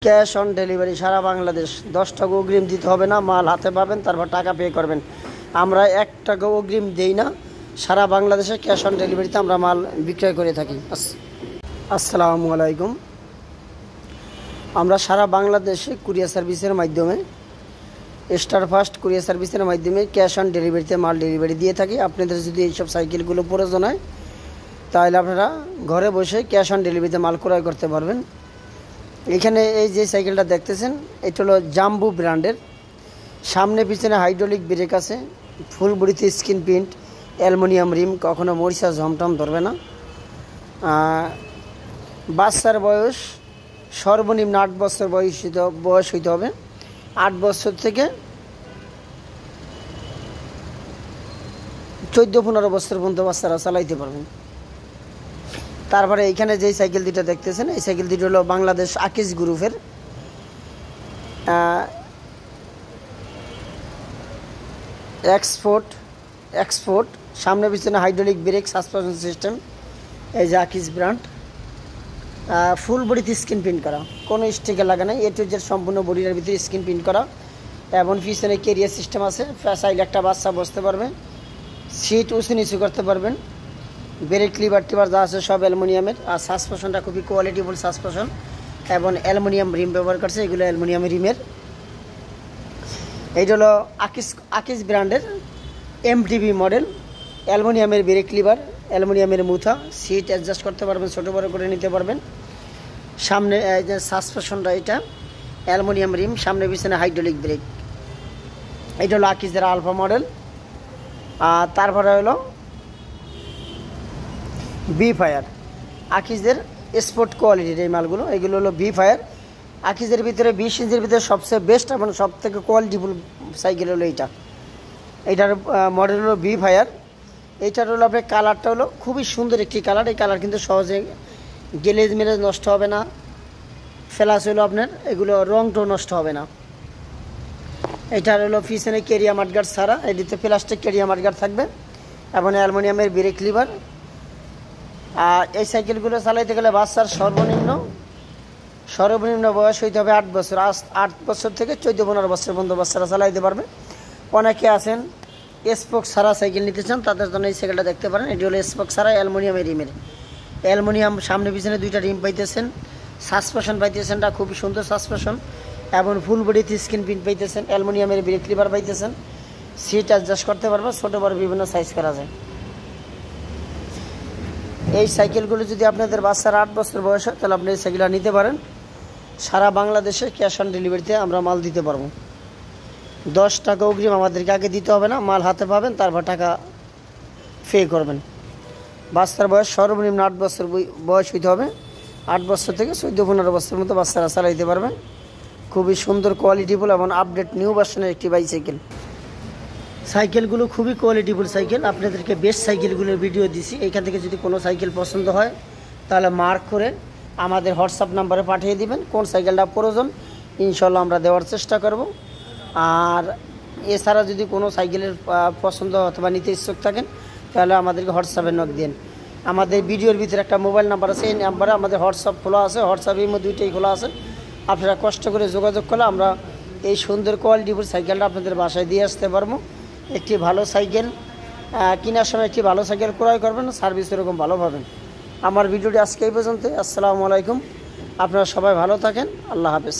Cash on delivery সারা বাংলাদেশ। 10 টাকা অগ্রিম দিতে হবে না, মাল হাতে পাবেন, তারপর টাকা পে করবেন। আমরা 1 টাকা অগ্রিম দেই না। সারা বাংলাদেশে ক্যাশ অন ডেলিভারিতে আমরা মাল বিক্রয় করে থাকি। আসসালামু আলাইকুম। আমরা সারা বাংলাদেশে কুরিয়ার সার্ভিসের মাধ্যমে, স্টার ফাস্ট কুরিয়ার সার্ভিসের মাধ্যমে ক্যাশ অন ডেলিভারিতে মাল ডেলিভারি দিয়ে থাকি। আপনাদের যদি এইসব সাইকেলগুলো প্রয়োজন হয় তাহলে আপনারা ঘরে বসে ক্যাশ অন ডেলিভারিতে মাল ক্রয় করতে পারবেন। এখানে এই যে সাইকেলটা দেখতেছেন, এটা হলো জাম্বু ব্র্যান্ডের। সামনে পিছনে হাইড্রোলিক ব্রেক আছে, ফুল বডিতে স্ক্রিন প্রিন্ট, অ্যালুমিনিয়াম রিম, কখনো মরিচা ঝমটম ধরবে না। বাচ্চার বয়স সর্বনিম্ন 8 বছর বয়স হইতে হবে। 8 বছর থেকে 14-15 বছর পর্যন্ত বাচ্চারা চালাইতে পারবেন। তারপরে এইখানে যেই সাইকেল দুটো দেখতেছেন, এই সাইকেল দুটো হলো বাংলাদেশ আকিজ গ্রুপের এক্সপোর্ট। সামনে পিছনে হাইড্রোলিক ব্রেক, সাসপেনশন সিস্টেম। এই যে আকিজ ব্র্যান্ড, ফুল বডিতে স্ক্রিন প্রিন্ট করা, কোনো স্টিকার লাগা নাই। A to Z সম্পূর্ণ বডির ভিতরে স্ক্রিন প্রিন্ট করা, এবং পিছনে ক্যারিয়ার সিস্টেম আছে। চাইলে একটা বাচ্চা বসতে পারবে, সিট উঁচু নিচু করতে পারবেন। ব্রেক লিভার টিভার যা আছে সব অ্যালুমিনিয়ামের। আর সাসপেনশনটা খুবই কোয়ালিটিফুল সাসপেনশন, এবং অ্যালুমিনিয়াম রিম ব্যবহার করছে। এগুলো অ্যালুমিনিয়াম রিমের। এইটা হলো আকিজ ব্র্যান্ডের MTB মডেল। অ্যালুমিনিয়ামের ব্রেক লিভার, অ্যালুমিনিয়ামের মুথা, সিট অ্যাডজাস্ট করতে পারবেন, ছোটো বড়ো করে নিতে পারবেন। সামনে এই যে সাসপেনশনটা, এটা অ্যালুমিনিয়াম রিম, সামনে পিছনে হাইড্রোলিক ব্রেক। এইটা হলো আকিজের আলফা মডেল। আর তারপরে হলো বি ফায়ার, আকিজের স্পোর্ট কোয়ালিটির এই মালগুলো। এগুলো হলো বি ফায়ার। আকিজের ভিতরে 20 ইঞ্চির ভিতরে সবচেয়ে বেস্ট এবং সবথেকে কোয়ালিটিফুল সাইকেল হলো এইটা। এইটার মডেল হলো বি ফায়ার। এইটার হলো আপনার কালারটা হলো খুবই সুন্দর একটি কালার। এই কালার কিন্তু সহজে গ্লেজ মেরেজ নষ্ট হবে না, ফ্ল্যাশ হলো আপনার এগুলো রংটাও নষ্ট হবে না। এইটার হলো পিছনে ক্যারিয়া মাঠগার্ড ছাড়া, এটিতে প্লাস্টিক ক্যারিয়া মাঠগার্ড থাকবে, এবং অ্যালুমিনিয়ামের ব্রেক লিভার। আর এই সাইকেলগুলো চালাইতে গেলে বাচ্চার সর্বনিম্ন বয়স হইতে হবে 8 বছর। 8 বছর থেকে 14-15 বছর পর্যন্ত বাচ্চারা চালাইতে পারবে। অনেকে আছেন স্পোক ছাড়া সাইকেল নিতে চান, তাদের জন্য এই সাইকেলটা দেখতে পারেন। এটি হলো স্পোক ছাড়া অ্যালুমিনিয়ামের রিমের। অ্যালুমিনিয়াম সামনে পিছনে 2টা রিম পাইতেছেন। সাসপেনশন পাইতেছেনটা খুবই সুন্দর সাসপেনশন, এবং ফুল বডিতে স্ক্রিন প্রিন্ট পাইতেছেন। অ্যালুমিনিয়ামের ব্রেক লিভার পাইতেছেন। সিট অ্যাডজাস্ট করতে পারবেন, ছোটো বড় বিভিন্ন সাইজ করা যায়। এই সাইকেলগুলো যদি আপনাদের বাচ্চার 8 বছর বয়স হয় তাহলে আপনি এই সাইকেলটা নিতে পারেন। সারা বাংলাদেশে ক্যাশ অন ডেলিভারিতে আমরা মাল দিতে পারবো। 10 টাকা অগ্রিম আমাদেরকে আগে দিতে হবে না, মাল হাতে পাবেন, তারপর টাকা পে করবেন। বাচ্চার বয়স সর্বনিম্ন 8 বছর বয়স হইতে হবে। 8 বছর থেকে 14-15 বছরের মতো বাচ্চারা চালাইতে পারবেন। খুবই সুন্দর কোয়ালিটিফুল এবং আপডেট নিউ ভার্সনের একটি বাইসাইকেল। সাইকেলগুলো খুবই কোয়ালিটিফুল সাইকেল। আপনাদেরকে বেস্ট সাইকেলগুলোর ভিডিও দিছি। এইখান থেকে যদি কোনো সাইকেল পছন্দ হয় তাহলে মার্ক করে আমাদের হোয়াটসঅ্যাপ নাম্বারে পাঠিয়ে দিবেন কোন সাইকেলটা প্রয়োজন। ইনশাল্লাহ আমরা দেওয়ার চেষ্টা করব। আর এছাড়া যদি কোনো সাইকেলের পছন্দ অথবা নিতে ইচ্ছুক থাকেন তাহলে আমাদেরকে হোয়াটসঅ্যাপে নক দিন। আমাদের ভিডিওর ভিতরে একটা মোবাইল নাম্বার আছে, এই নাম্বারে আমাদের হোয়াটসঅ্যাপ খোলা আছে। হোয়াটসঅ্যাপের মধ্যে 2টাই খোলা আছে। আপনারা কষ্ট করে যোগাযোগ করলে আমরা এই সুন্দর কোয়ালিটিফুল সাইকেলটা আপনাদের বাসায় দিয়ে আসতে পারবো। একটি ভালো সাইকেল কেনার সময় একটি ভালো সাইকেল ক্রয় করবেন, সার্ভিস এরকম ভালো পাবেন। আমার ভিডিওটি আজকে এই পর্যন্ত। আসসালামু আলাইকুম। আপনারা সবাই ভালো থাকেন। আল্লাহ হাফেজ।